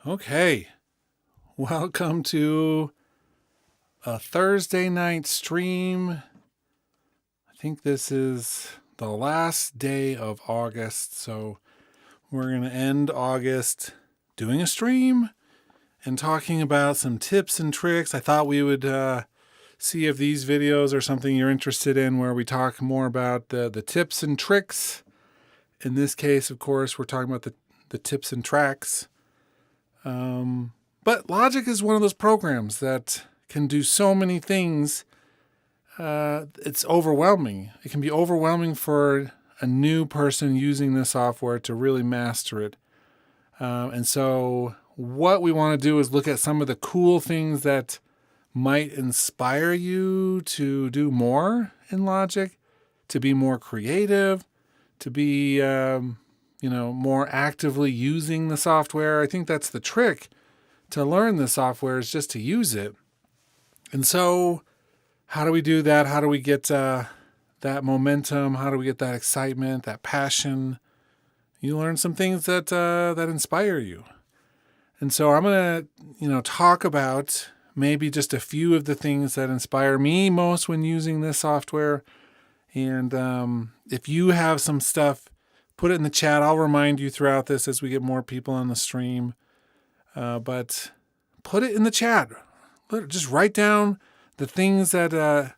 Okay, welcome to a Thursday night stream. I think this is the last day of August, so we're going to end August doing a stream and talking about some tips and tricks. I thought we would see if these videos are something you're interested in, where we talk more about the tips and tricks. In this case, of course, we're talking about the tips and tracks. But Logic is one of those programs that can do so many things. It's overwhelming. It can be overwhelming for a new person using this software to really master it. And so what we want to do is look at some of the cool things that might inspire you to do more in Logic, to be more creative, to be more actively using the software. I think that's the trick to learn the software, is just to use it. And so how do we do that? How do we get that momentum? How do we get that excitement, that passion? You learn some things that inspire you. And so I'm going to, talk about maybe just a few of the things that inspire me most when using this software. And if you have some stuff, put it in the chat. I'll remind you throughout this as we get more people on the stream. But put it in the chat. Just write down the things that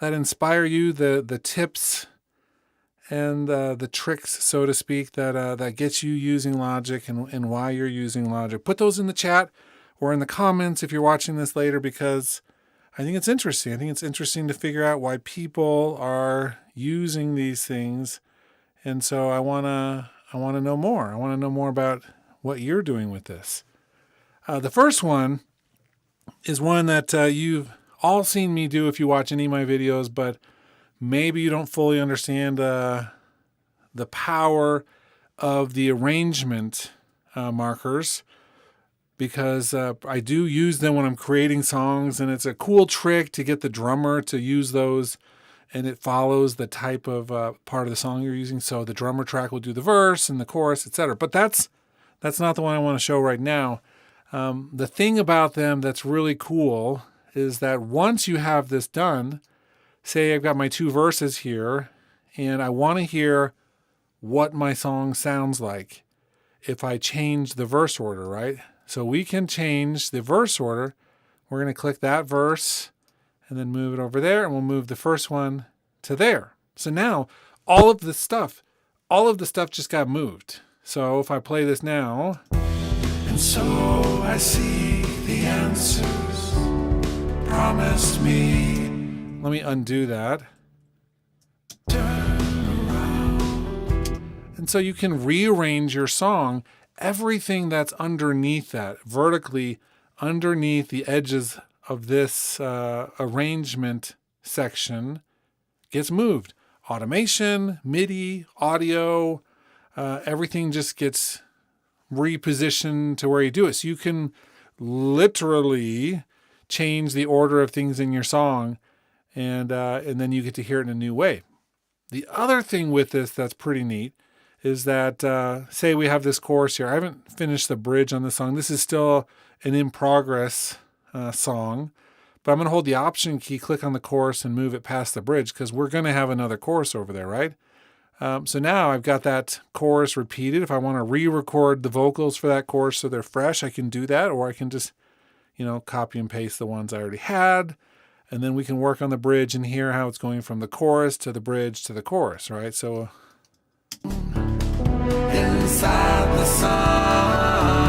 inspire you, the tips and the tricks, so to speak, that gets you using Logic and why you're using Logic. Put those in the chat or in the comments if you're watching this later, because I think it's interesting. I think it's interesting to figure out why people are using these things. And so I want to know more. I want to know more about what you're doing with this. The first one is one that you've all seen me do if you watch any of my videos, but maybe you don't fully understand the power of the arrangement markers, because I do use them when I'm creating songs, and it's a cool trick to get the drummer to use those. And it follows the type of part of the song you're using. So the drummer track will do the verse and the chorus, etc. But that's not the one I want to show right now. The thing about them that's really cool is that once you have this done, say I've got my two verses here, and I want to hear what my song sounds like if I change the verse order, right? So we can change the verse order. We're going to click that verse and then move it over there, and we'll move the first one to there. So now all of the stuff just got moved. So if I play this now, and so I see the answers promised me. Let me undo that. Turn around. And so you can rearrange your song, everything that's underneath that, vertically underneath the edges of this arrangement section gets moved. Automation, MIDI, audio, everything just gets repositioned to where you do it. So you can literally change the order of things in your song, and then you get to hear it in a new way. The other thing with this that's pretty neat is that, say we have this chorus here. I haven't finished the bridge on this song. This is still an in progress song, but I'm going to hold the Option key, click on the chorus, and move it past the bridge, because we're going to have another chorus over there, right? So now I've got that chorus repeated. If I want to re-record the vocals for that chorus so they're fresh, I can do that, or I can just, copy and paste the ones I already had, and then we can work on the bridge and hear how it's going from the chorus to the bridge to the chorus, right? So inside the song.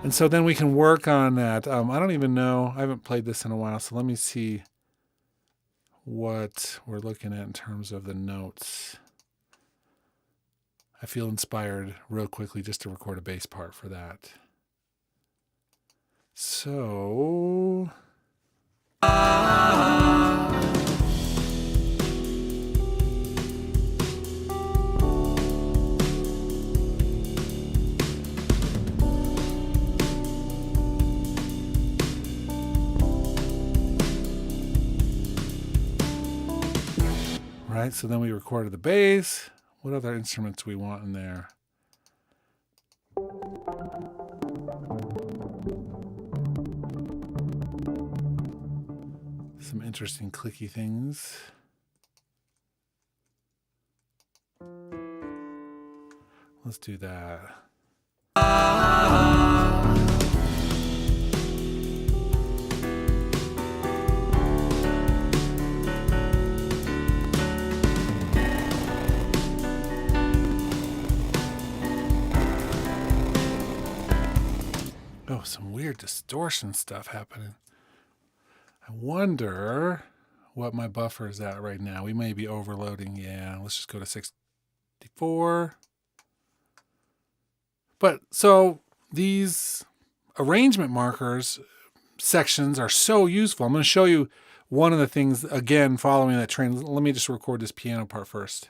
And so then we can work on that. I don't even know. I haven't played this in a while, so let me see what we're looking at in terms of the notes. I feel inspired real quickly just to record a bass part for that. So right, so then we recorded the bass. What other instruments do we want in there? Some interesting clicky things. Let's do that. Oh, some weird distortion stuff happening. I wonder what my buffer is at right now. We may be overloading. Yeah, let's just go to 64. But so these arrangement markers sections are so useful. I'm going to show you one of the things again following that train. Let me just record this piano part first.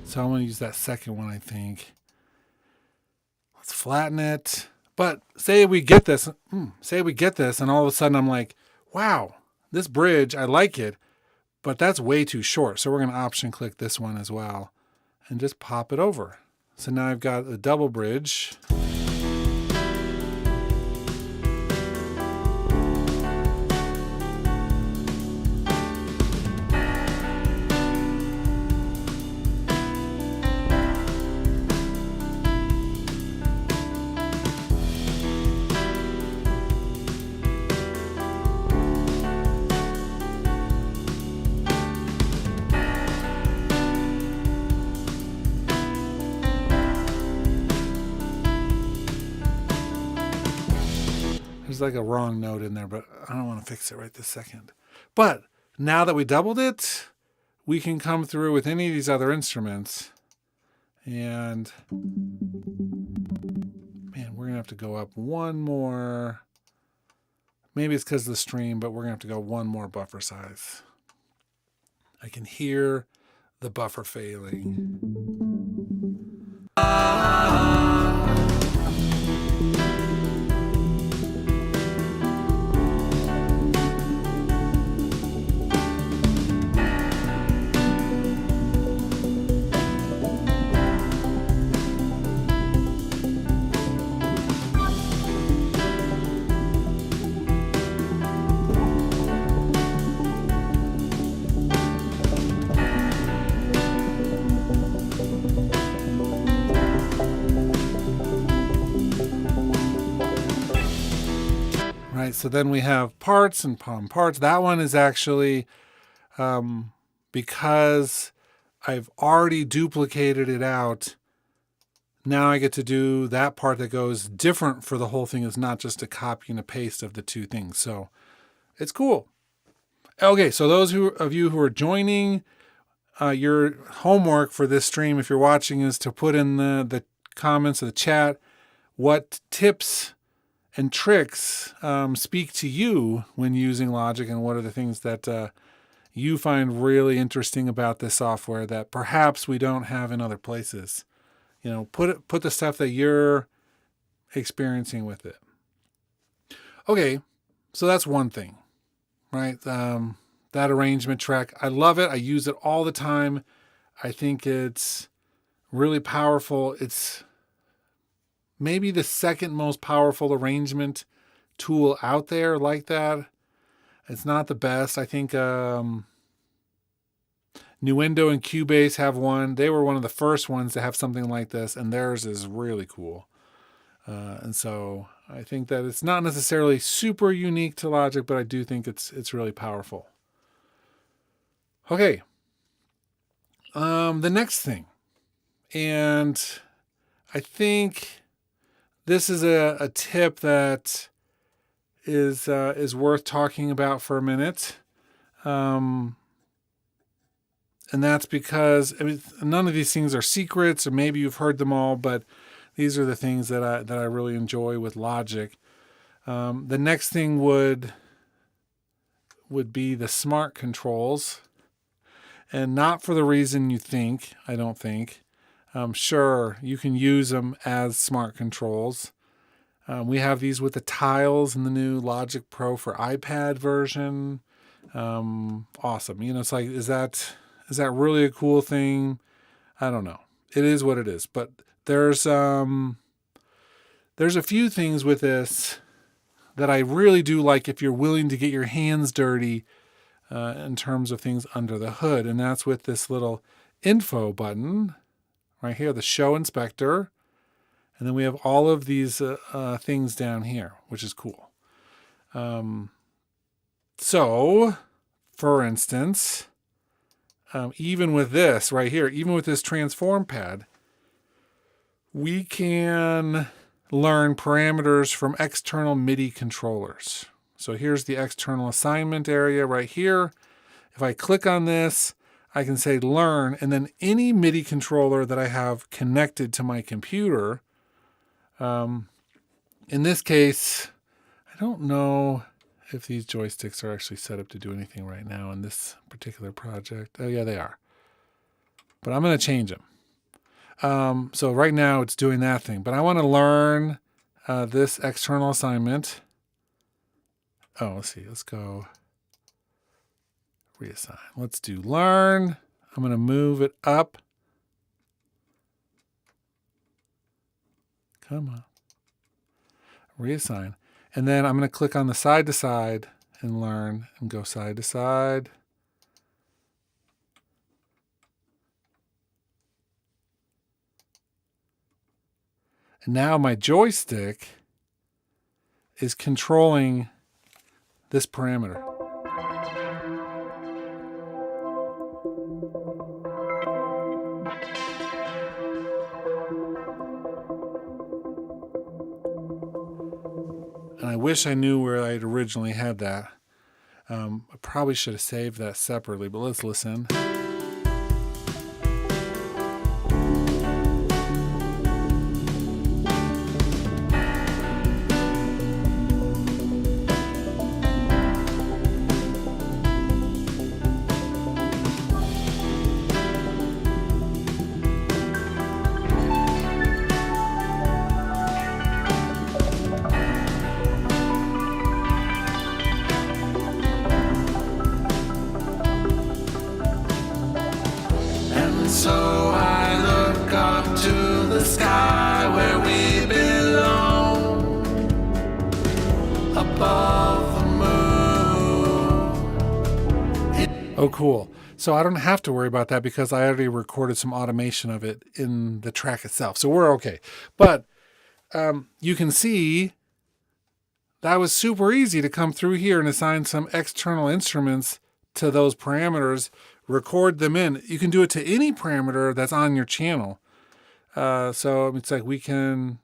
So I'm going to use that second one, I think. Let's flatten it. But say we get this, and all of a sudden I'm like, wow, this bridge, I like it, but that's way too short. So we're going to option click this one as well and just pop it over. So now I've got a double bridge. There's like a wrong note in there, but I don't want to fix it right this second. But now that we doubled it, we can come through with any of these other instruments. And man, we're going to have to go up one more. Maybe it's because of the stream, but we're going to have to go one more buffer size. I can hear the buffer failing. Right, so then we have parts and palm parts. That one is actually, because I've already duplicated it out, now I get to do that part that goes different for the whole thing. Is not just a copy and a paste of the two things. So it's cool. Okay, so those of you who are joining, your homework for this stream, if you're watching, is to put in the comments of the chat what tips and tricks speak to you when using Logic, and what are the things that you find really interesting about this software that perhaps we don't have in other places. You know, put the stuff that you're experiencing with it. Okay, so that's one thing, right? That arrangement track, I love it. I use it all the time. I think it's really powerful. It's maybe the second most powerful arrangement tool out there like that. It's not the best. I think Nuendo and Cubase have one. They were one of the first ones to have something like this, and theirs is really cool. And so I think that it's not necessarily super unique to Logic, but I do think it's really powerful. Okay. The next thing, and I think this is a tip that is worth talking about for a minute. And that's because none of these things are secrets, or maybe you've heard them all, but these are the things that I really enjoy with logic. The next thing would be the smart controls, and not for the reason you think. I don't think. Sure, you can use them as smart controls. We have these with the tiles in the new Logic Pro for iPad version. Awesome. It's like, is that really a cool thing? I don't know. It is what it is. But there's a few things with this that I really do like if you're willing to get your hands dirty in terms of things under the hood. And that's with this little info button right here, the show inspector. And then we have all of these things down here, which is cool. So, for instance, even with this right here, even with this transform pad, we can learn parameters from external MIDI controllers. So here's the external assignment area right here. If I click on this, I can say learn, and then any MIDI controller that I have connected to my computer. In this case, I don't know if these joysticks are actually set up to do anything right now in this particular project. Oh yeah, they are. But I'm going to change them. So right now it's doing that thing, but I want to learn this external assignment. Oh, let's see. Let's go reassign. Let's do learn. I'm going to move it up. Come on. Reassign. And then I'm going to click on the side to side and learn and go side to side. And now my joystick is controlling this parameter. And I wish I knew where I'd originally had that. I probably should have saved that separately, but let's listen. So I look up to the sky where we belong, above the moon. Oh, cool. So I don't have to worry about that because I already recorded some automation of it in the track itself. So we're okay. But you can see that was super easy to come through here and assign some external instruments to those parameters, record them in. You can do it to any parameter that's on your channel. So it's like we can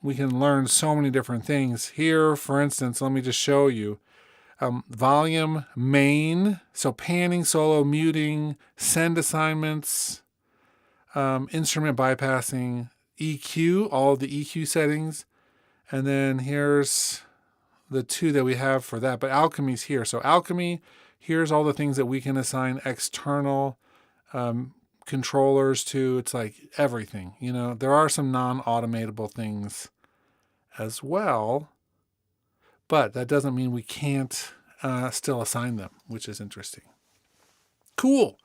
learn so many different things. Here, for instance, let me just show you. Volume, main, so panning, solo, muting, send assignments, instrument bypassing, EQ, all of the EQ settings. And then here's the two that we have for that. But alchemy's here. So alchemy, here's all the things that we can assign external controllers to. It's like everything. There are some non-automatable things as well, but that doesn't mean we can't still assign them, which is interesting. Cool.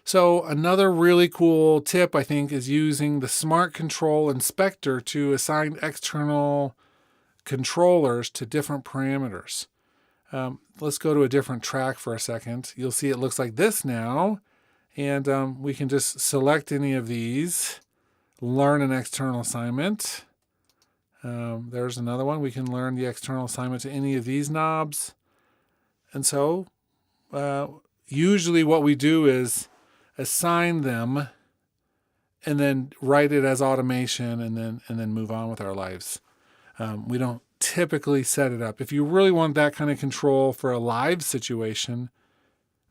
So another really cool tip, I think, is using the Smart Control Inspector to assign external controllers to different parameters. Let's go to a different track for a second. You'll see it looks like this now. And we can just select any of these, learn an external assignment. There's another one. We can learn the external assignment to any of these knobs. And so usually what we do is assign them and then write it as automation and then move on with our lives. We don't typically set it up. If you really want that kind of control for a live situation,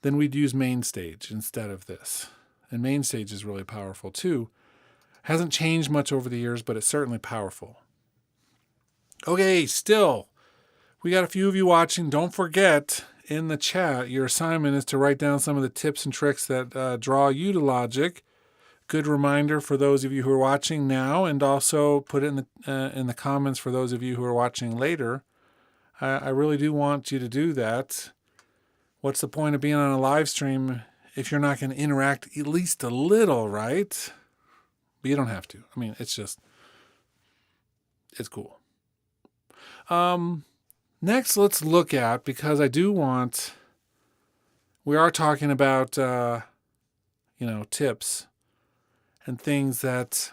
then we'd use main stage instead of this. And main stage is really powerful too. Hasn't changed much over the years, but it's certainly powerful. Okay, still, we got a few of you watching. Don't forget, in the chat, your assignment is to write down some of the tips and tricks that draw you to Logic. Good reminder for those of you who are watching now, and also put it in the comments for those of you who are watching later. I really do want you to do that. What's the point of being on a live stream if you're not going to interact at least a little, right? But you don't have to. I mean, it's cool. Next, let's look at, because we are talking about, tips and things that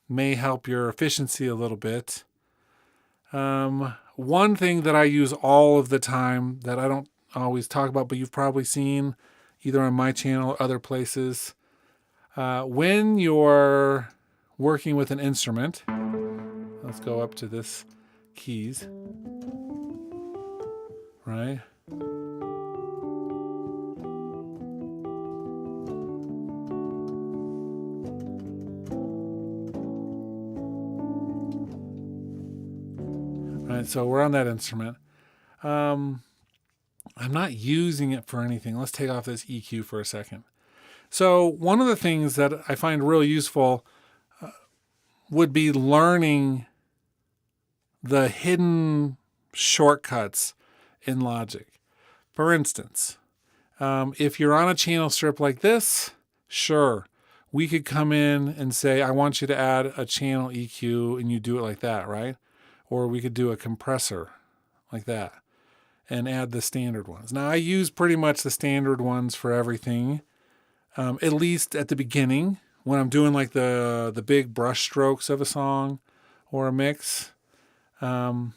may help your efficiency a little bit. One thing that I use all of the time that I don't always talk about, but you've probably seen either on my channel or other places, when you're working with an instrument, let's go up to this keys, right? Right, so we're on that instrument. I'm not using it for anything. Let's take off this EQ for a second. So one of the things that I find really useful would be learning the hidden shortcuts in Logic. For instance, if you're on a channel strip like this, sure, we could come in and say, I want you to add a channel EQ, and you do it like that, right? Or we could do a compressor like that and add the standard ones. Now, I use pretty much the standard ones for everything, at least at the beginning when I'm doing like the big brush strokes of a song or a mix. And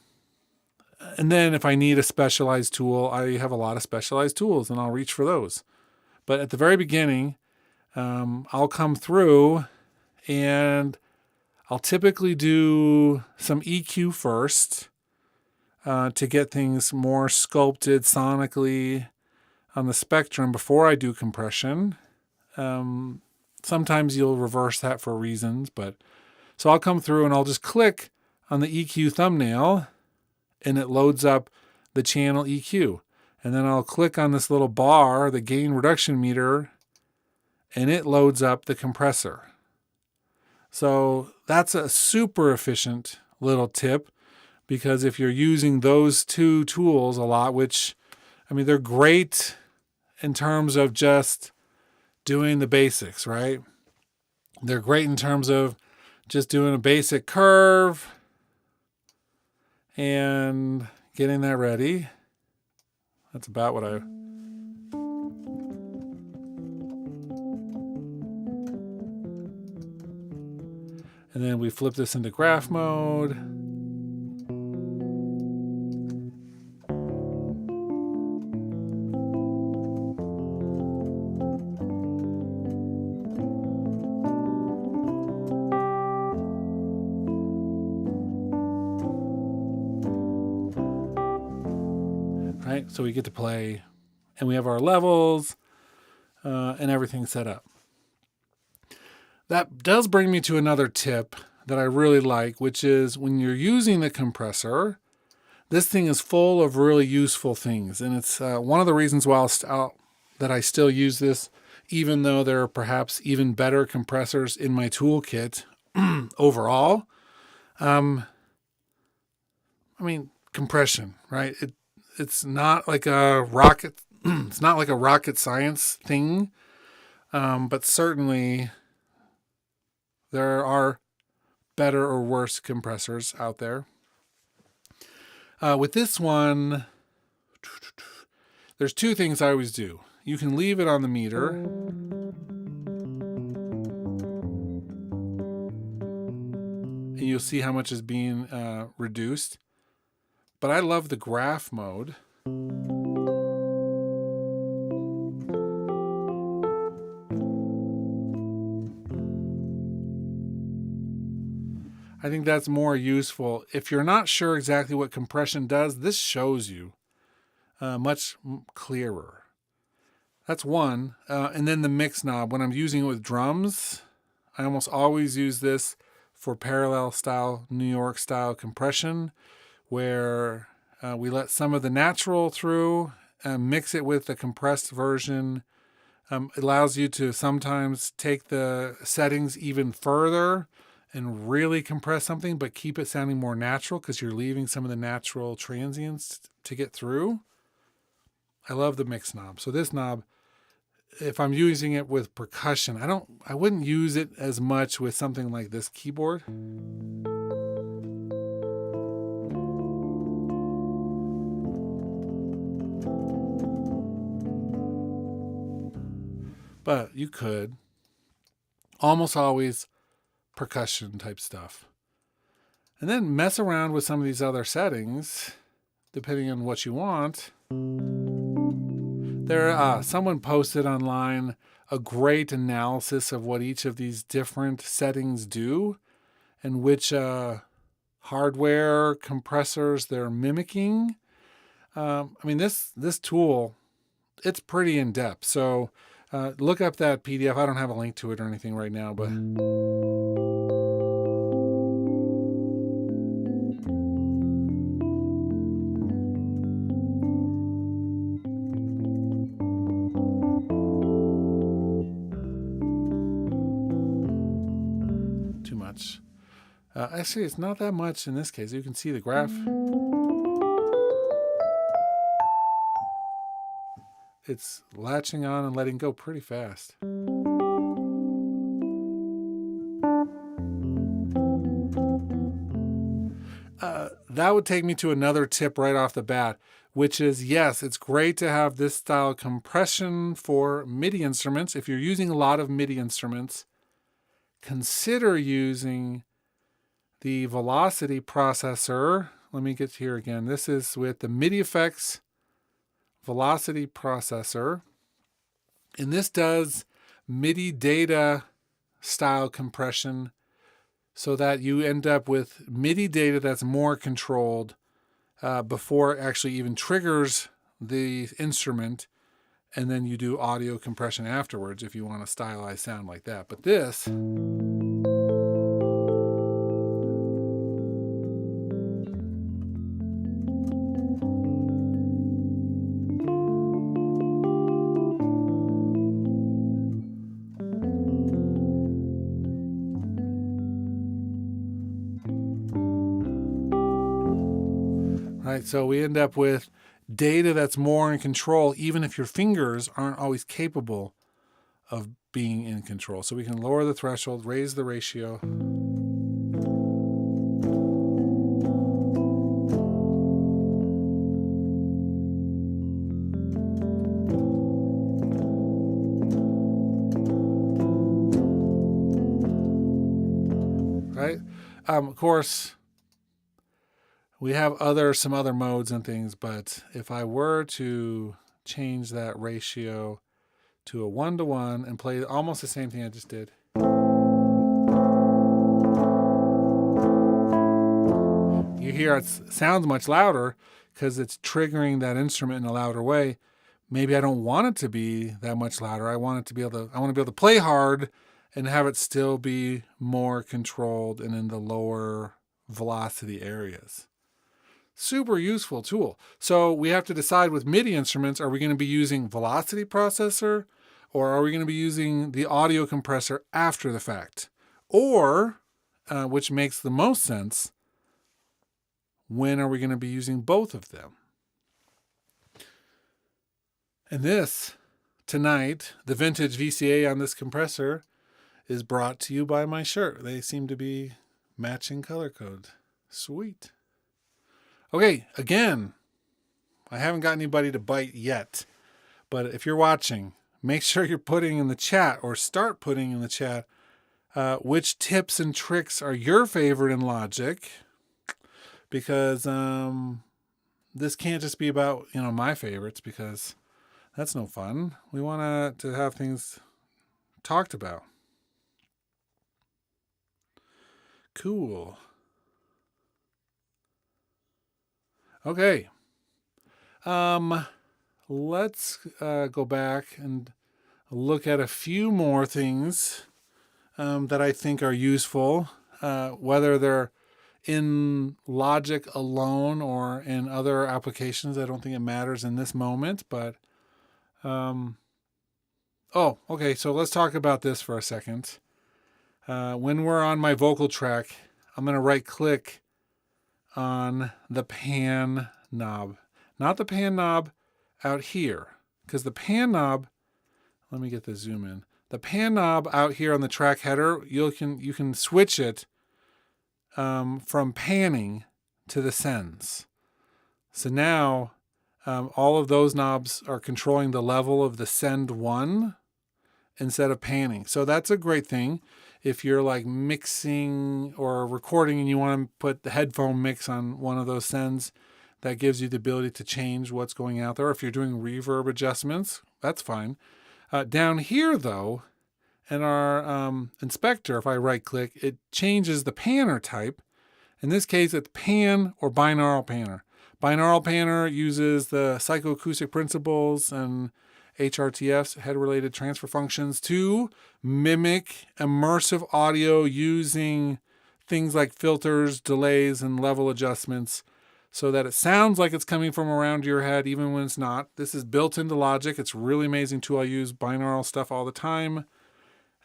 then if I need a specialized tool, I have a lot of specialized tools and I'll reach for those. But at the very beginning, I'll come through and I'll typically do some EQ first to get things more sculpted sonically on the spectrum before I do compression. Sometimes you'll reverse that for reasons, but so I'll come through and I'll just click on the EQ thumbnail and it loads up the channel EQ. And then I'll click on this little bar, the gain reduction meter, and it loads up the compressor. So that's a super efficient little tip, because if you're using those two tools a lot, which, I mean, they're great in terms of just doing the basics, right? They're great in terms of just doing a basic curve and getting that ready. That's about what I... And then we flip this into graph mode. Right, so we get to play and we have our levels and everything set up. That does bring me to another tip that I really like, which is when you're using the compressor, this thing is full of really useful things. And it's one of the reasons why that I still use this, even though there are perhaps even better compressors in my toolkit overall. I mean, compression, right? It's not like a rocket. It's not like a rocket science thing, but certainly there are better or worse compressors out there. With this one, there's two things I always do. You can leave it on the meter. And you'll see how much is being reduced. But I love the graph mode. I think that's more useful. If you're not sure exactly what compression does, this shows you much clearer. That's one. And then the mix knob. When I'm using it with drums, I almost always use this for parallel style, New York style compression, where we let some of the natural through, mix it with the compressed version. It allows you to sometimes take the settings even further and really compress something, but keep it sounding more natural because you're leaving some of the natural transients to get through. I love the mix knob. So this knob, if I'm using it with percussion, I wouldn't use it as much with something like this keyboard. But you could. Almost always percussion type stuff. And then mess around with some of these other settings, depending on what you want. Someone posted online a great analysis of what each of these different settings do and which hardware compressors they're mimicking. This tool, it's pretty in depth. So look up that PDF. I don't have a link to it or anything right now, but too much. Actually, it's not that much in this case. You can see the graph. It's latching on and letting go pretty fast. That would take me to another tip right off the bat, which is, yes, it's great to have this style compression for MIDI instruments. If you're using a lot of MIDI instruments, consider using the velocity processor. Let me get here again. This is with the MIDI effects velocity processor. And this does MIDI data style compression so that you end up with MIDI data that's more controlled before it actually even triggers the instrument. And then you do audio compression afterwards if you want a stylized sound like that. But this, right? So we end up with data that's more in control, even if your fingers aren't always capable of being in control. So we can lower the threshold, raise the ratio. Right? Of course, we have some other modes and things, but if I were to change that ratio to a 1-to-1 and play almost the same thing I just did. You hear it sounds much louder because it's triggering that instrument in a louder way. Maybe I don't want it to be that much louder. I want to be able to play hard and have it still be more controlled and in the lower velocity areas. Super useful tool. So we have to decide with MIDI instruments, are we going to be using velocity processor or are we going to be using the audio compressor after the fact? Or, which makes the most sense, when are we going to be using both of them? And this, tonight, the vintage VCA on this compressor is brought to you by my shirt. They seem to be matching color code. Sweet. Okay, again, I haven't got anybody to bite yet, but if you're watching, make sure you're putting in the chat or start putting in the chat which tips and tricks are your favorite in Logic, because this can't just be about, my favorites, because that's no fun. We want to have things talked about. Cool. Okay. Let's go back and look at a few more things that I think are useful, whether they're in Logic alone or in other applications. I don't think it matters in this moment, but okay. So let's talk about this for a second. When we're on my vocal track, I'm going to right click on the pan knob, not the pan knob out here, because the pan knob, let me get the zoom in. The pan knob out here on the track header, you can switch it from panning to the sends. So now all of those knobs are controlling the level of the send one instead of panning. So that's a great thing. If you're like mixing or recording and you want to put the headphone mix on one of those sends, that gives you the ability to change what's going out there. If you're doing reverb adjustments, that's fine. Down here, though, in our inspector, if I right click, it changes the panner type. In this case, it's pan or binaural panner. Binaural panner uses the psychoacoustic principles and HRTFs, head-related transfer functions, to mimic immersive audio using things like filters, delays, and level adjustments so that it sounds like it's coming from around your head even when it's not. This is built into Logic. It's a really amazing tool. I use binaural stuff all the time.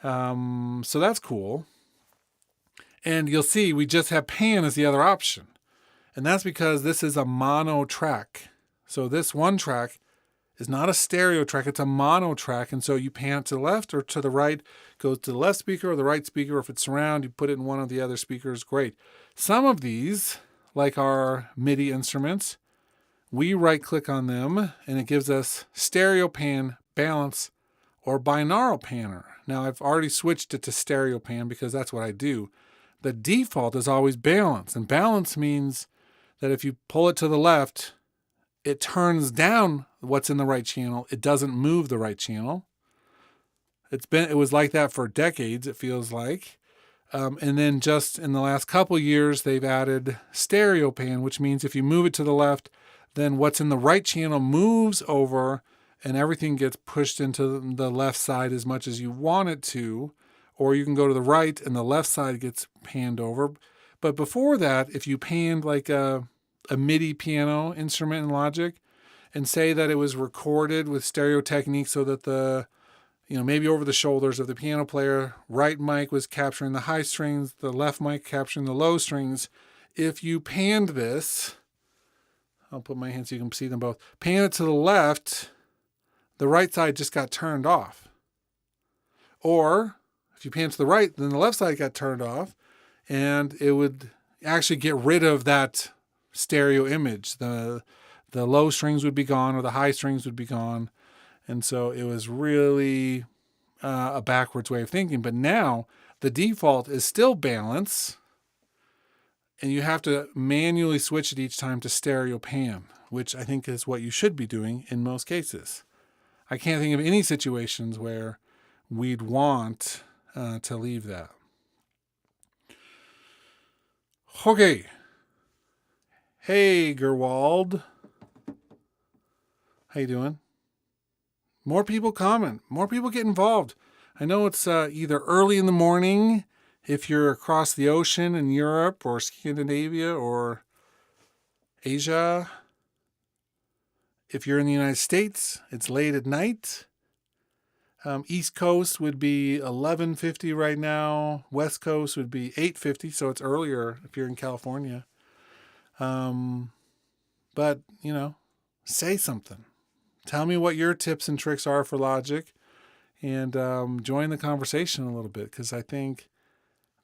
So that's cool. And you'll see we just have pan as the other option. And that's because this is a mono track. So this one track is not a stereo track, it's a mono track. And so you pan to the left or to the right, goes to the left speaker or the right speaker. If it's surround, you put it in one of the other speakers, great. Some of these, like our MIDI instruments, we right click on them and it gives us stereo pan, balance, or binaural panner. Now I've already switched it to stereo pan because that's what I do. The default is always balance, and balance means that if you pull it to the left, it turns down what's in the right channel. It doesn't move the right channel. It was like that for decades, it feels like. And then just in the last couple years, they've added stereo pan, which means if you move it to the left, then what's in the right channel moves over and everything gets pushed into the left side as much as you want it to. Or you can go to the right and the left side gets panned over. But before that, if you panned like a MIDI piano instrument in Logic and say that it was recorded with stereo technique so that maybe over the shoulders of the piano player, right mic was capturing the high strings, the left mic capturing the low strings. If you panned this, I'll put my hand so you can see them both, pan it to the left, the right side just got turned off. Or if you pan to the right, then the left side got turned off, and it would actually get rid of that stereo image. The low strings would be gone or the high strings would be gone. And so it was really a backwards way of thinking. But now the default is still balance, and you have to manually switch it each time to stereo pan, which I think is what you should be doing in most cases. I can't think of any situations where we'd want to leave that. Okay. Hey, Gerwald. How you doing? More people comment. More people get involved. I know it's either early in the morning if you're across the ocean in Europe or Scandinavia or Asia. If you're in the United States, it's late at night. East Coast would be 11:50 right now. West Coast would be 8:50, so it's earlier if you're in California. But, say something. Tell me what your tips and tricks are for Logic, and join the conversation a little bit, because I think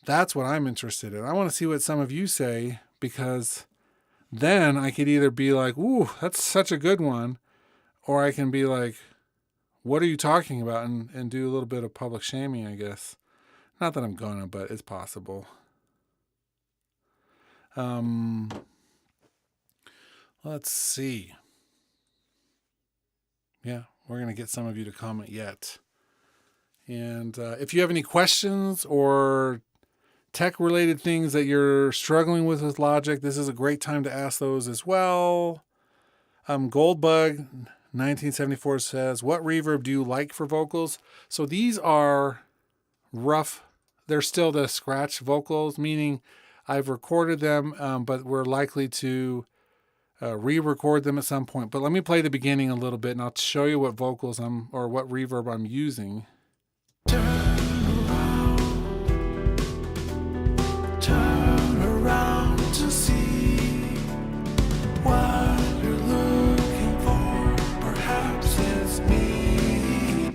that's what I'm interested in. I want to see what some of you say, because then I could either be like, ooh, that's such a good one, or I can be like, what are you talking about? And do a little bit of public shaming, I guess. Not that I'm gonna, but it's possible. Let's see. Yeah, we're going to get some of you to comment yet. And if you have any questions or tech-related things that you're struggling with Logic, this is a great time to ask those as well. Goldbug 1974 says, what reverb do you like for vocals? So these are rough. They're still the scratch vocals, meaning I've recorded them, but we're likely to re-record them at some point. But let me play the beginning a little bit, and I'll show you what vocals or what reverb I'm using. Turn around to see what you're looking for. Perhaps it's me.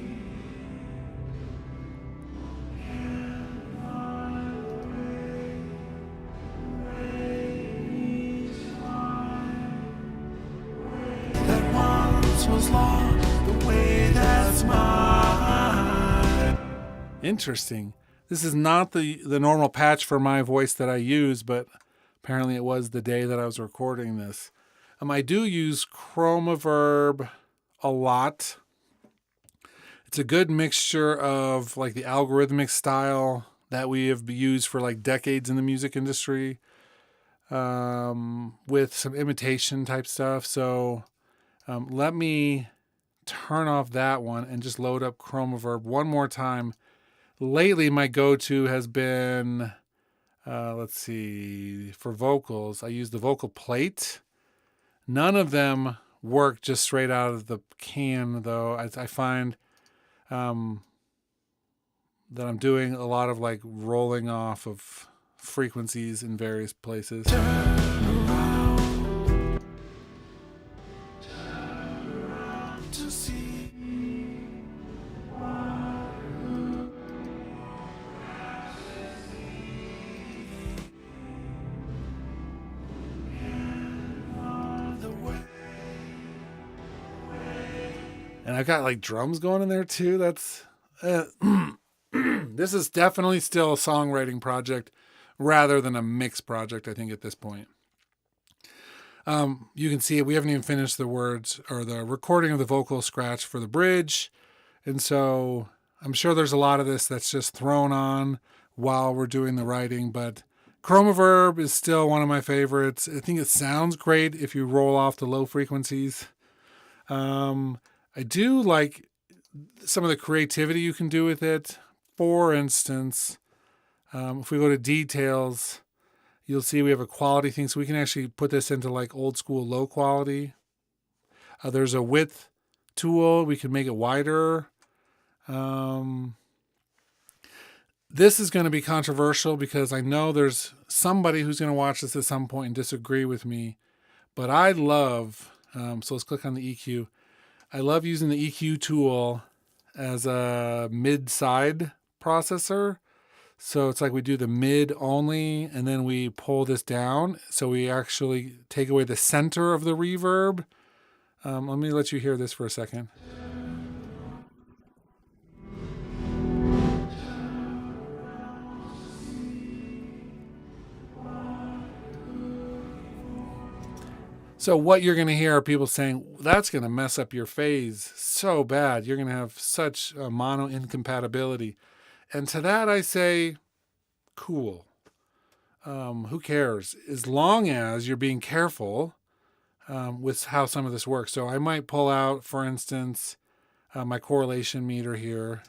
That once was lost, the way that's mine. Interesting. This is not the normal patch for my voice that I use, but apparently it was the day that I was recording this. I do use Chromaverb a lot. It's a good mixture of like the algorithmic style that we have used for like decades in the music industry, with some imitation type stuff. So let me turn off that one and just load up Chromaverb one more time. Lately, my go-to has been, let's see, for vocals, I use the vocal plate. None of them work just straight out of the can, though. I find that I'm doing a lot of like rolling off of frequencies in various places. And I've got like drums going in there too. That's this is definitely still a songwriting project rather than a mix project, I think, at this point. You can see we haven't even finished the words or the recording of the vocal scratch for the bridge. And so I'm sure there's a lot of this that's just thrown on while we're doing the writing, but Chromaverb is still one of my favorites. I think it sounds great if you roll off the low frequencies. I do like some of the creativity you can do with it. For instance, if we go to details, you'll see we have a quality thing. So we can actually put this into like old school low quality. There's a width tool. We can make it wider. This is going to be controversial because I know there's somebody who's going to watch this at some point and disagree with me. But I love, so let's click on the EQ. I love using the EQ tool as a mid-side processor. So it's like we do the mid only, and then we pull this down. So we actually take away the center of the reverb. Let me let you hear this for a second. So what you're going to hear are people saying, that's going to mess up your phase so bad. You're going to have such a mono incompatibility. And to that I say, cool. Who cares? As long as you're being careful with how some of this works. So I might pull out, for instance, my correlation meter here.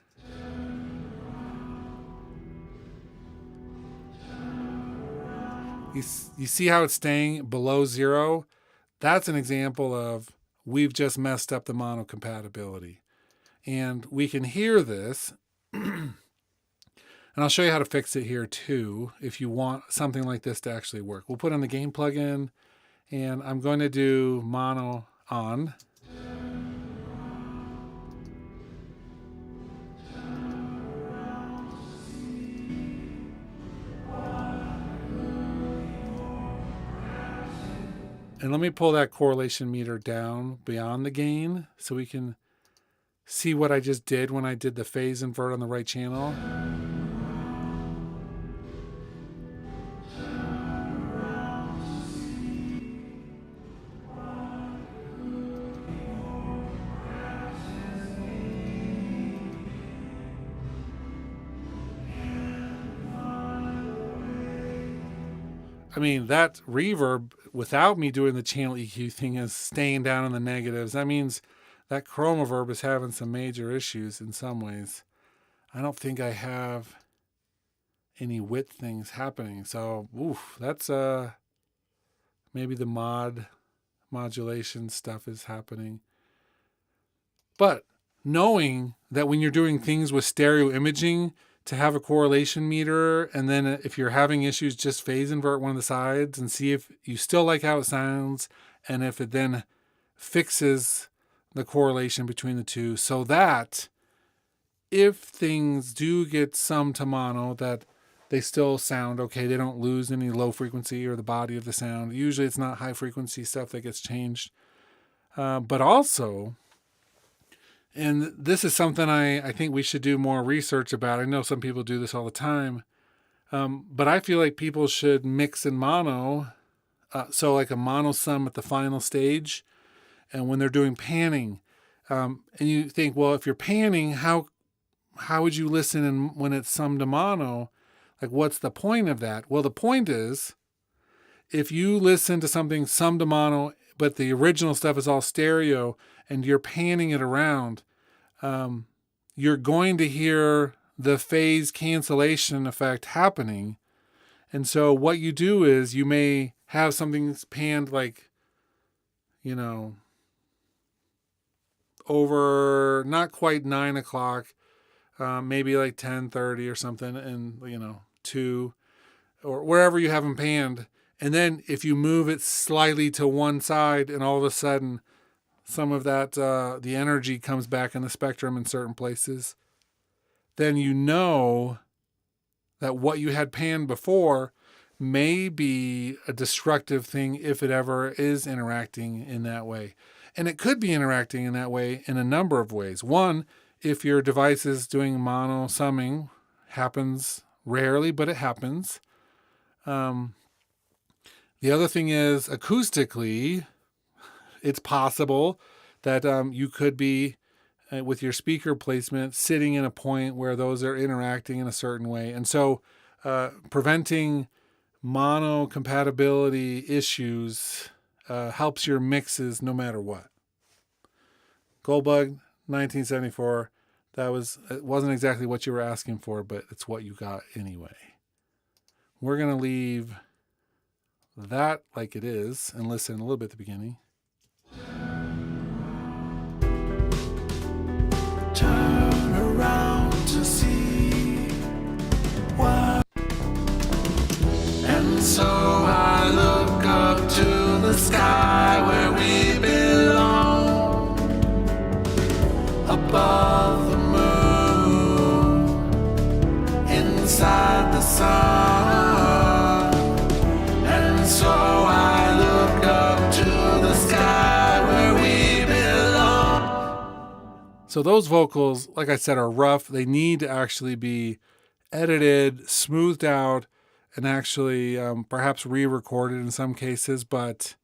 You see how it's staying below 0? That's an example of we've just messed up the mono compatibility. And we can hear this. And I'll show you how to fix it here too, if you want something like this to actually work. We'll put in the gain plugin, and I'm going to do mono on. And let me pull that correlation meter down beyond the gain so we can see what I just did when I did the phase invert on the right channel. I mean, that reverb without me doing the channel EQ thing is staying down in the negatives. That means that chromaverb is having some major issues in some ways. I don't think I have any width things happening. So, that's maybe the modulation stuff is happening. But knowing that when you're doing things with stereo imaging, to have a correlation meter, and then if you're having issues, just phase invert one of the sides and see if you still like how it sounds, and if it then fixes the correlation between the two, so that if things do get some to mono, that they still sound okay. They don't lose any low frequency or the body of the sound. Usually it's not high frequency stuff that gets changed. But also, and this is something I think we should do more research about. I know some people do this all the time. But I feel like people should mix in mono. So like a mono sum at the final stage. And when they're doing panning, and you think, well, if you're panning, how would you listen when it's summed to mono? Like, what's the point of that? Well, the point is, if you listen to something summed to mono, but the original stuff is all stereo, and you're panning it around, you're going to hear the phase cancellation effect happening. And so what you do is you may have something panned like, over not quite 9 o'clock, maybe like 10:30 or something, and 2 or wherever you have them panned. And then if you move it slightly to one side, and all of a sudden some of that, the energy comes back in the spectrum in certain places, then you know that what you had panned before may be a destructive thing if it ever is interacting in that way. And it could be interacting in that way in a number of ways. One, if your device is doing mono summing, happens rarely, but it happens. The other thing is acoustically, it's possible that you could be, with your speaker placement, sitting in a point where those are interacting in a certain way. And so preventing mono compatibility issues helps your mixes no matter what. Goldbug, 1974. It wasn't exactly what you were asking for, but it's what you got anyway. We're going to leave that like it is and listen a little bit at the beginning. Turn around to see what. And so I look up to the sky where we belong, above the moon, inside the sun. And so I look up to the sky where we belong. So those vocals, like I said, are rough. They need to actually be edited, smoothed out, and actually perhaps re-recorded in some cases. But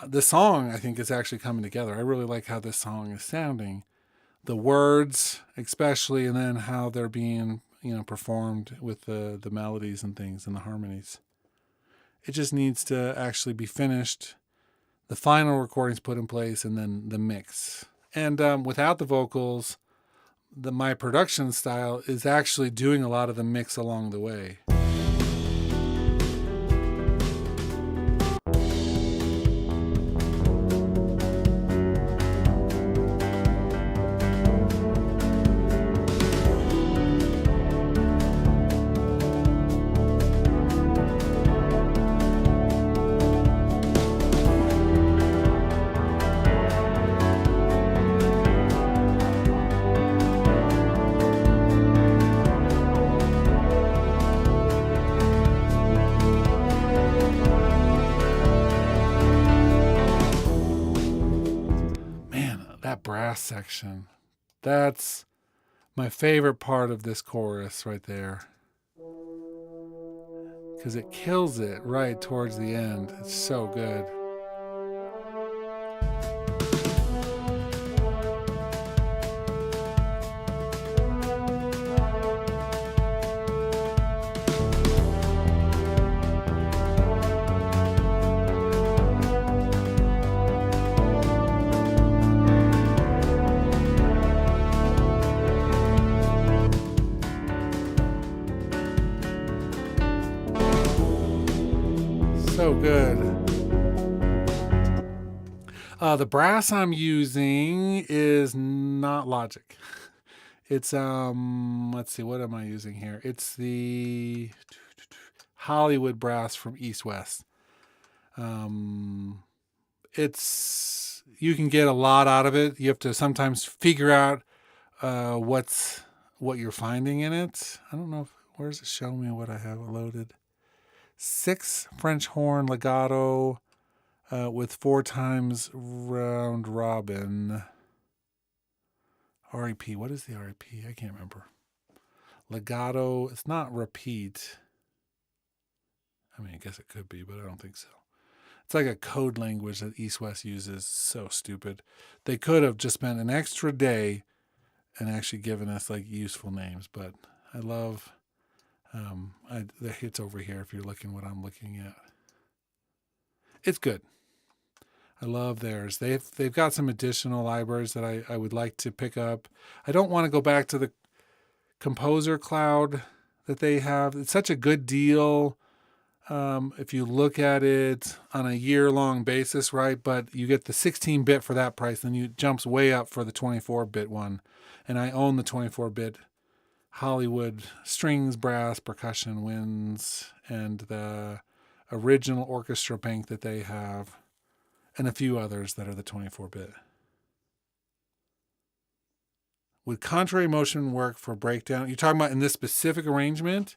the song, I think, is actually coming together. I really like how this song is sounding. The words, especially, and then how they're being, performed with the melodies and things and the harmonies. It just needs to actually be finished. The final recordings put in place, and then the mix. And without the vocals, my production style is actually doing a lot of the mix along the way. That brass section, that's my favorite part of this chorus right there, because it kills it right towards the end. It's so good. So good. The brass I'm using is not Logic. It's let's see, what am I using here? It's the Hollywood brass from East West. It's, you can get a lot out of it. You have to sometimes figure out what you're finding in it. I don't know where does it show me what I have loaded. 6 French horn legato with 4 times round robin. REP. What is the REP? I can't remember. Legato. It's not repeat. I mean, I guess it could be, but I don't think so. It's like a code language that East West uses. So stupid. They could have just spent an extra day and actually given us like useful names. But I love. It's over here if you're looking what I'm looking at. It's good. I love theirs. They've got some additional libraries that I would like to pick up. I don't want to go back to the Composer Cloud that they have. It's such a good deal if you look at it on a year-long basis, right? But you get the 16-bit for that price, then it jumps way up for the 24-bit one. And I own the 24-bit Hollywood strings, brass, percussion, winds, and the original orchestra bank that they have, and a few others that are the 24-bit. Would contrary motion work for breakdown? You're talking about in this specific arrangement?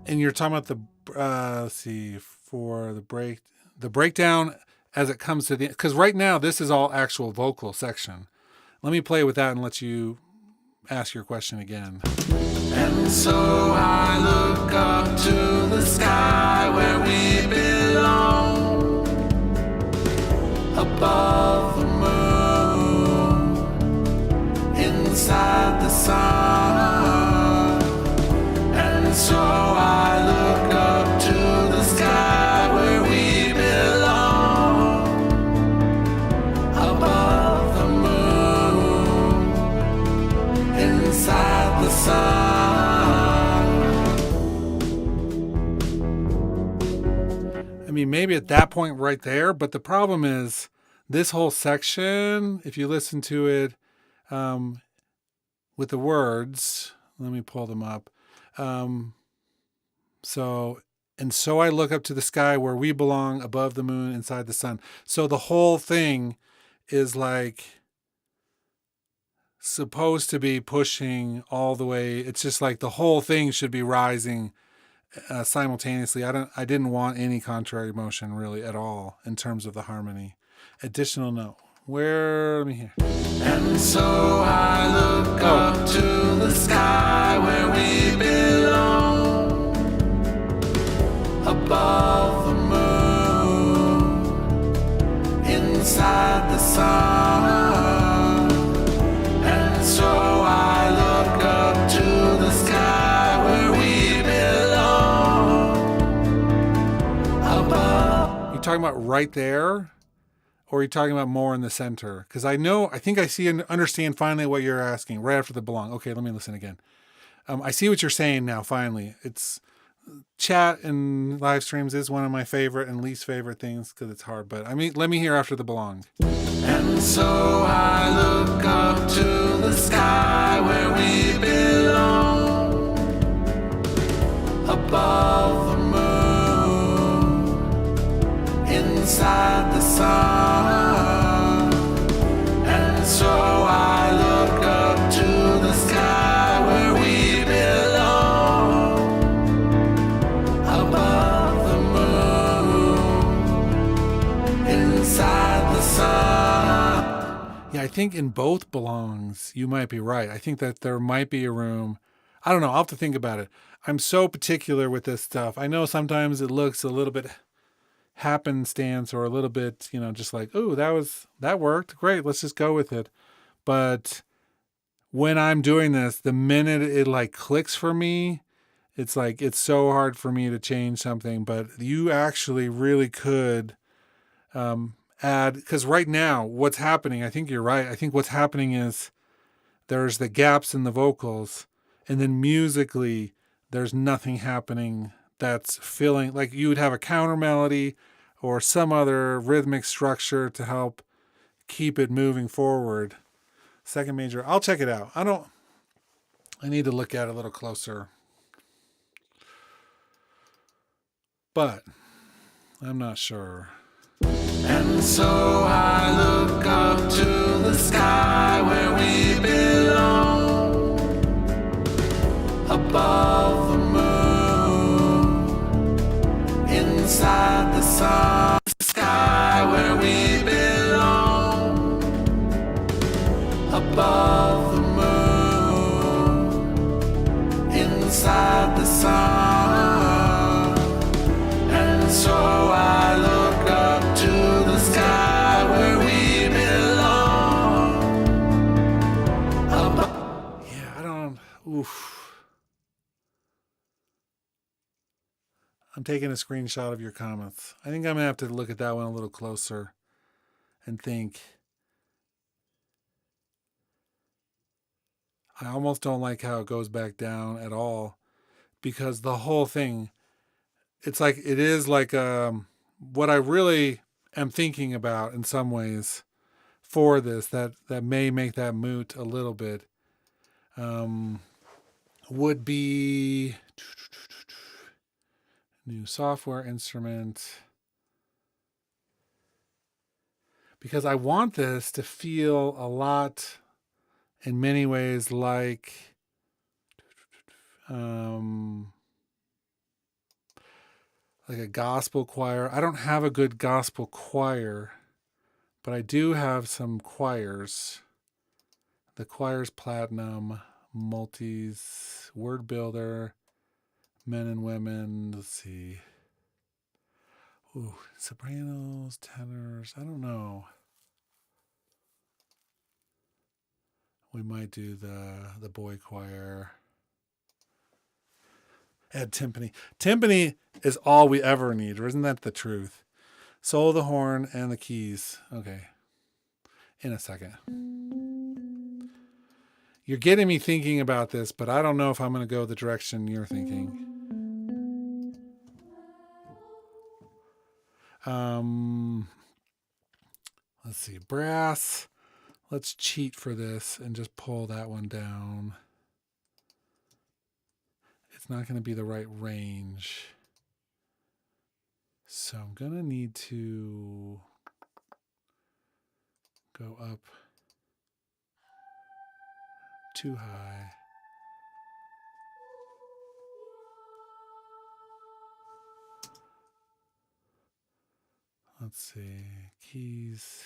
And you're talking about the let's see, for the breakdown as it comes to the, because right now this is all actual vocal section. Let me play with that and let you ask your question again. And so I look up to the sky where we belong, above the moon, inside the sun. And so I look up to the sky where we belong, above the moon, inside the sun. I mean, maybe at that point right there, but the problem is this whole section, if you listen to it with the words, let me pull them up. So I look up to the sky where we belong, above the moon, inside the sun. So the whole thing is like supposed to be pushing all the way. It's just like the whole thing should be rising simultaneously. I didn't want any contrary motion really at all in terms of the harmony. Additional note. Let me hear. And so I look up to the sky where we belong, above the moon, inside the sun. And so I look up to the sky where we belong, above. You talking about right there? Or are you talking about more in the center? Because I think I see and understand finally what you're asking right after the belong. Okay, let me listen again. I see what you're saying now, finally. It's chat and live streams is one of my favorite and least favorite things because it's hard. But I mean, let me hear after the belong. And so I look up to the sky where we belong, above the moon, inside the sun. And so I look up to the sky where we belong, above the moon, inside the sun. Yeah, I think in both belongs, you might be right. I think that there might be a room. I don't know. I'll have to think about it. I'm so particular with this stuff. I know sometimes it looks a little bit happenstance or a little bit, just like, oh, that worked. Great. Let's just go with it. But when I'm doing this, the minute it like clicks for me, it's like it's so hard for me to change something. But you actually really could add, because right now what's happening, I think you're right. I think what's happening is there's the gaps in the vocals, and then musically there's nothing happening that's filling, like you would have a counter melody or some other rhythmic structure to help keep it moving forward. Second major, I'll check it out. I need to look at it a little closer, but I'm not sure. And so I look up to the sky where we belong, above the moon, inside the sun. Sky where we belong, above the moon, inside the sun. And so I look up to the sky where we belong. Yeah, I don't. Oof. I'm taking a screenshot of your comments. I think I'm gonna have to look at that one a little closer and think. I almost don't like how it goes back down at all, because the whole thing, it's like it is like what I really am thinking about in some ways for this that may make that moot a little bit, would be new software instrument, because I want this to feel a lot in many ways like a gospel choir. I don't have a good gospel choir, but I do have some choirs. The Choirs Platinum, Multis, Word Builder, Men and Women. Let's see. Ooh, sopranos, tenors. I don't know. We might do the boy choir. Add timpani. Timpani is all we ever need, or isn't that the truth? Solo the horn and the keys. Okay. In a second. You're getting me thinking about this, but I don't know if I'm going to go the direction you're thinking. Let's see. Brass. Let's cheat for this and just pull that one down. It's not going to be the right range. So I'm going to need to go up too high. Let's see. Keys.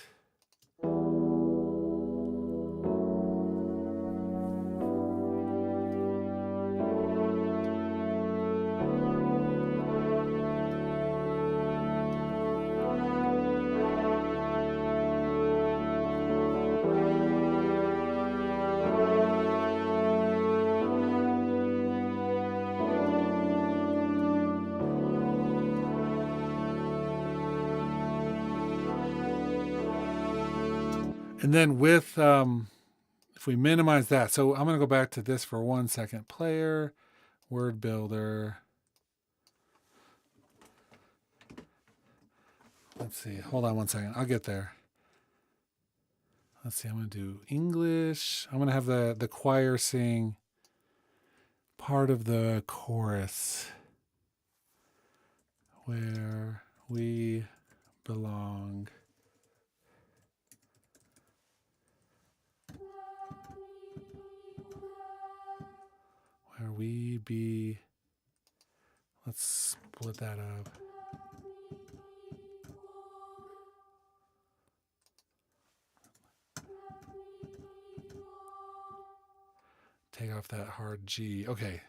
And then with, if we minimize that, so I'm going to go back to this for 1 second. Player, Word Builder. Let's see. Hold on 1 second. I'll get there. Let's see. I'm going to do English. I'm going to have the choir sing part of the chorus. Where we belong. Where we be. Let's split that up. Take off that hard G. Okay.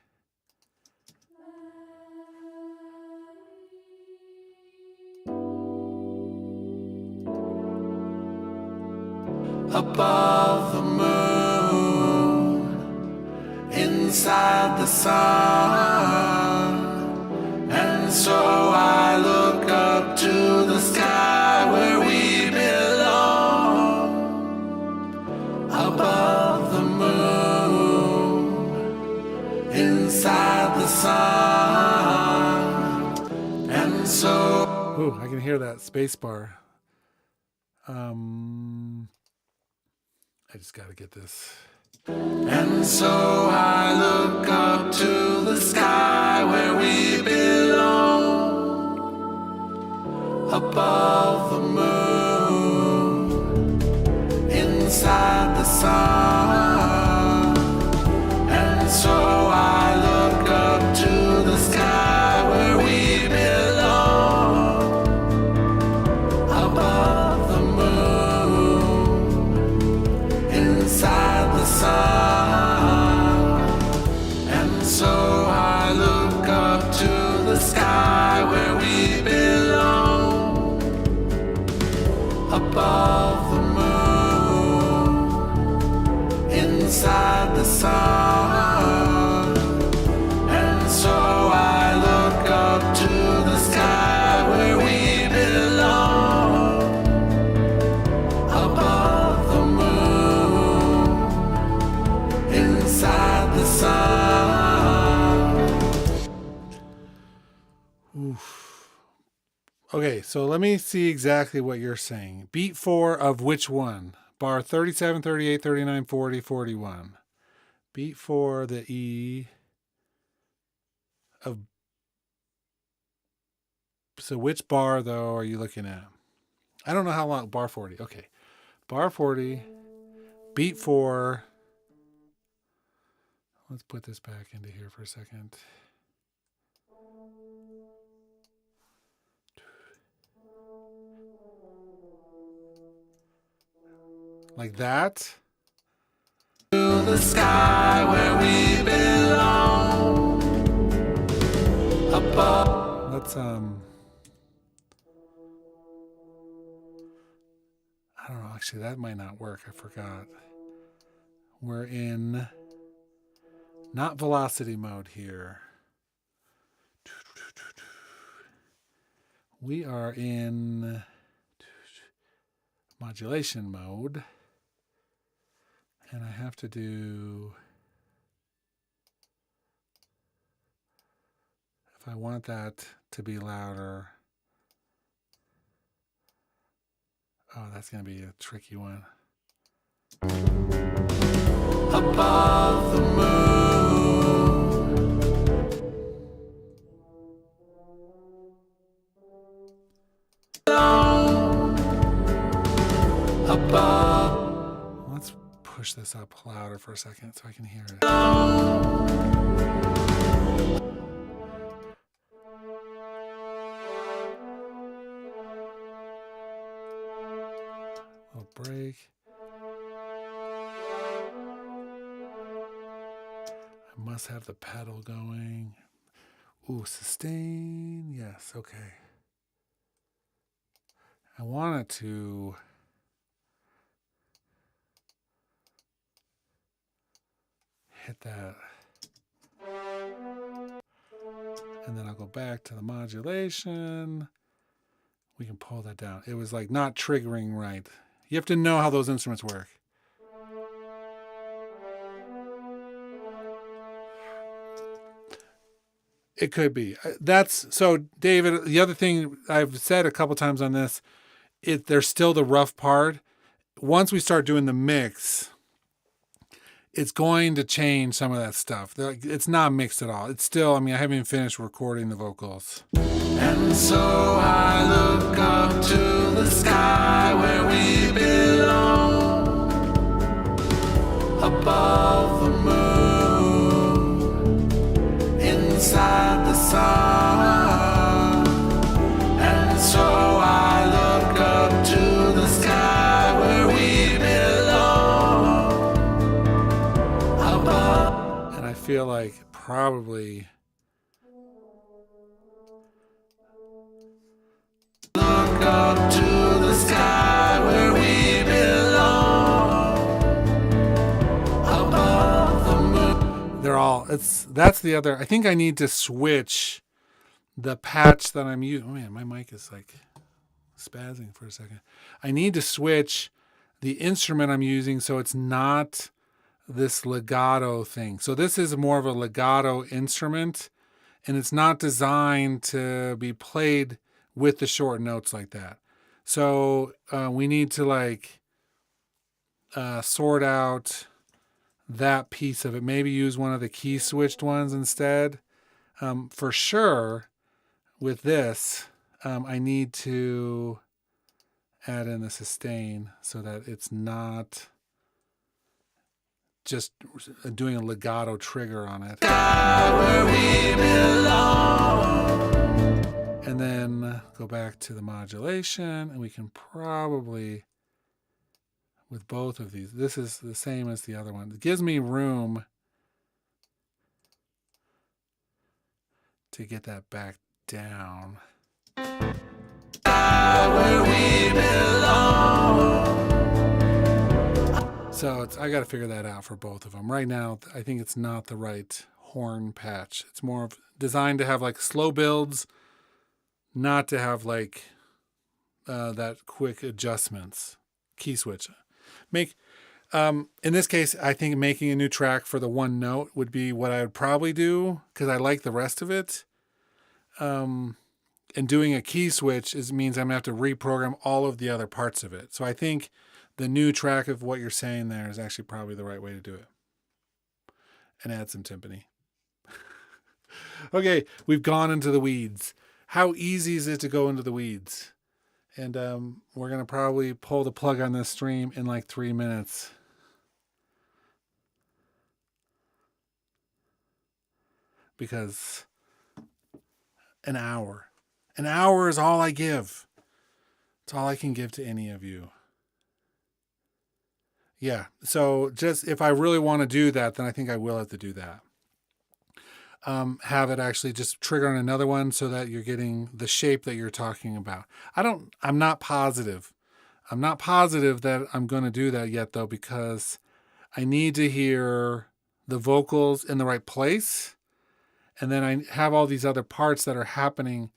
Above the moon, inside the sun. And so I look up to the sky where we belong, above the moon, inside the sun. And so Ooh, I can hear that space bar. I just got to get this. And so I look up to the sky where we belong, above the moon, inside the sun. And so I look up to the sky where we belong, above the moon, inside the sun. And so I look up to the sky where we belong, above the moon, inside the sun. And so I look up to the sky where we belong, above the moon, inside the sun. Oof. Okay, so let me see exactly what you're saying. Beat 4 of which one? Bar 37, 38, 39, 40, 41. Beat 4, the E of... So which bar, though, are you looking at? I don't know how long. Bar 40. Okay. Bar 40. Beat 4. Let's put this back into here for a second. Like that. To the sky where we belong, above. Let's I don't know, actually that might not work. I forgot. We're in not velocity mode here. We are in modulation mode. And I have to do, if I want that to be louder, oh, that's going to be a tricky one. Above the moon, above. Let's push this up louder for a second so I can hear it. Little break. I must have the pedal going. Ooh, sustain. Yes, okay. I want it to hit that. And then I'll go back to the modulation. We can pull that down. It was like not triggering right. You have to know how those instruments work. It could be. That's so, David, the other thing I've said a couple times on this, there's still the rough part. Once we start doing the mix, it's going to change some of that stuff. It's not mixed at all. It's still, I haven't even finished recording the vocals. And so I look up to the sky where we belong, above the moon, inside the sun. And so I look up to the sky where we belong, above. And I feel like probably look up to the sky where we belong, above the moon. they're all Well, that's the other. I think I need to switch the patch that I'm using. Oh man, my mic is like spazzing for a second. I need to switch the instrument I'm using so it's not this legato thing. So this is more of a legato instrument, and it's not designed to be played with the short notes like that. So we need to like sort out that piece of it. Maybe use one of the key switched ones instead. For sure, with this, I need to add in the sustain so that it's not just doing a legato trigger on it. And then go back to the modulation, and we can probably, with both of these, this is the same as the other one. It gives me room to get that back down. So I got to figure that out for both of them. Right now, I think it's not the right horn patch. It's more of designed to have like slow builds, not to have like that quick adjustments. Key switch. In this case, I think making a new track for the one note would be what I would probably do because I like the rest of it. And doing a key switch means I'm going to have to reprogram all of the other parts of it. So I think the new track of what you're saying there is actually probably the right way to do it. And add some timpani. Okay, we've gone into the weeds. How easy is it to go into the weeds? And we're going to probably pull the plug on this stream in like 3 minutes. Because an hour is all I give. It's all I can give to any of you. Yeah, so just if I really want to do that, then I think I will have to do that. Have it actually just trigger on another one so that you're getting the shape that you're talking about. I'm not positive. I'm not positive that I'm going to do that yet though, because I need to hear the vocals in the right place. And then I have all these other parts that are happening,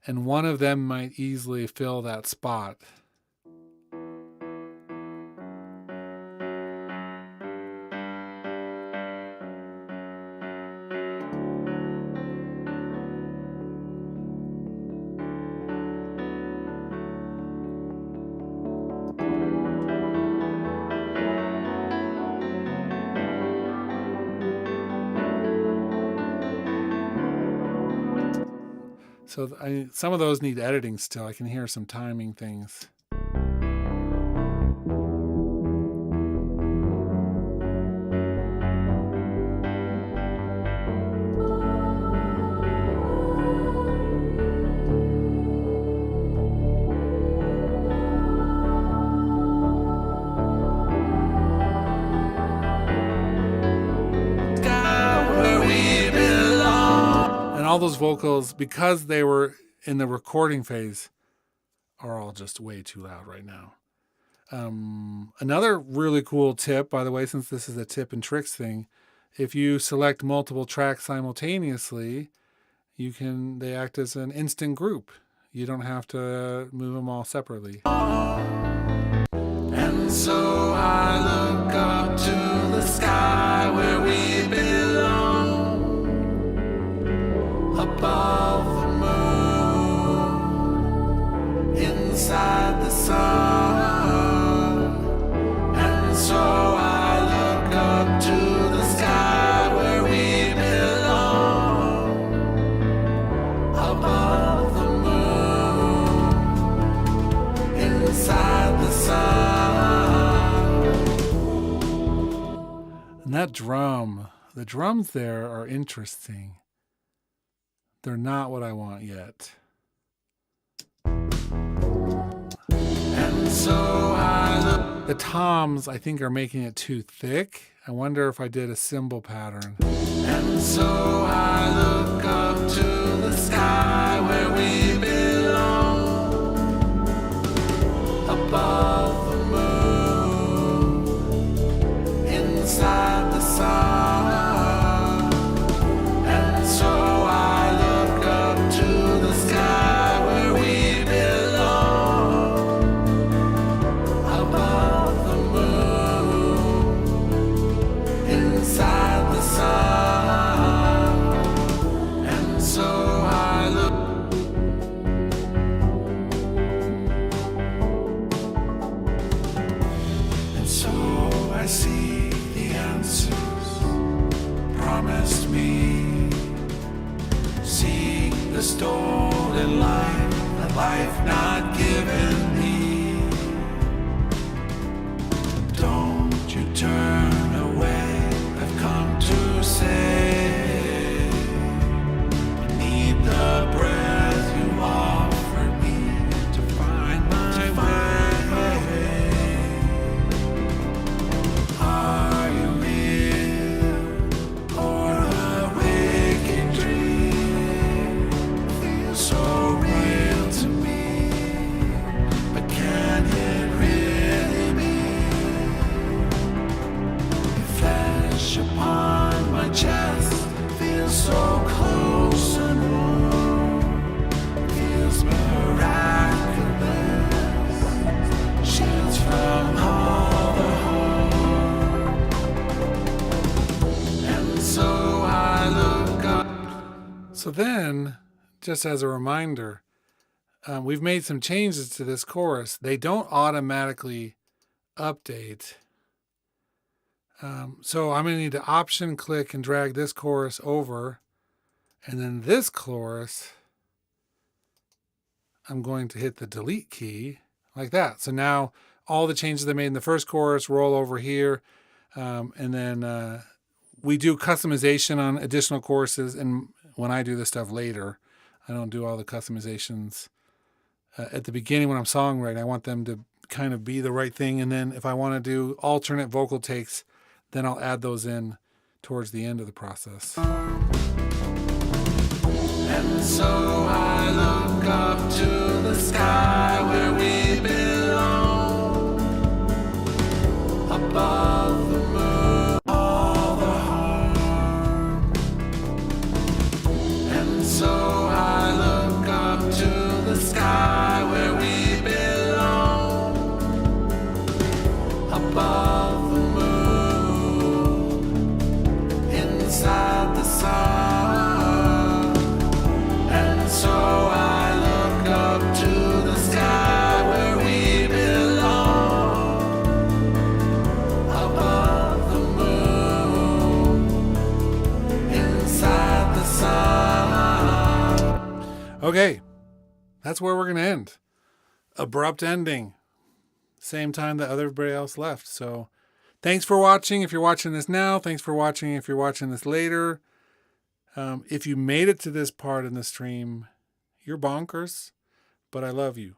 and one of them might easily fill that spot. So some of those need editing still. I can hear some timing things. All those vocals, because they were in the recording phase, are all just way too loud right now. Another really cool tip, by the way, since this is a tip and tricks thing, if you select multiple tracks simultaneously, they act as an instant group. You don't have to move them all separately. And so I look up to the sky where we belong. Above the moon, inside the sun, and so I look up to the sky where we belong. Above the moon, inside the sun. And that drum, the drums there are interesting. They're not what I want yet. And so the toms, I think, are making it too thick. I wonder if I did a cymbal pattern. And so I look up to the sky where we belong. Above the moon, inside the sun. stolen life, a life not given me. Don't you turn away, I've come to say, I need the breath you offer me to find my way. Are you real or a waking dream? Feels so real to me, but can it really be? Flesh upon my chest feels so close and warm, feels miraculous, shields from all the harm. And so I look up. So then, just as a reminder, we've made some changes to this chorus. They don't automatically update. So I'm going to need to option click and drag this chorus over. And then this chorus, I'm going to hit the delete key like that. So now all the changes I made in the first chorus roll over here. And then we do customization on additional choruses. And when I do this stuff later, I don't do all the customizations at the beginning when I'm songwriting. I want them to kind of be the right thing. And then if I want to do alternate vocal takes, then I'll add those in towards the end of the process. And so I look up to the sky where we belong, above the moon, all the harm. And so I look up to the sky where we belong, above the moon, inside the sun. And so I look up to the sky where we belong, above the moon, inside the sun. Okay, that's where we're going to end. Abrupt ending. Same time that everybody else left. So thanks for watching. If you're watching this now, thanks for watching. If you're watching this later, if you made it to this part in the stream, you're bonkers, but I love you.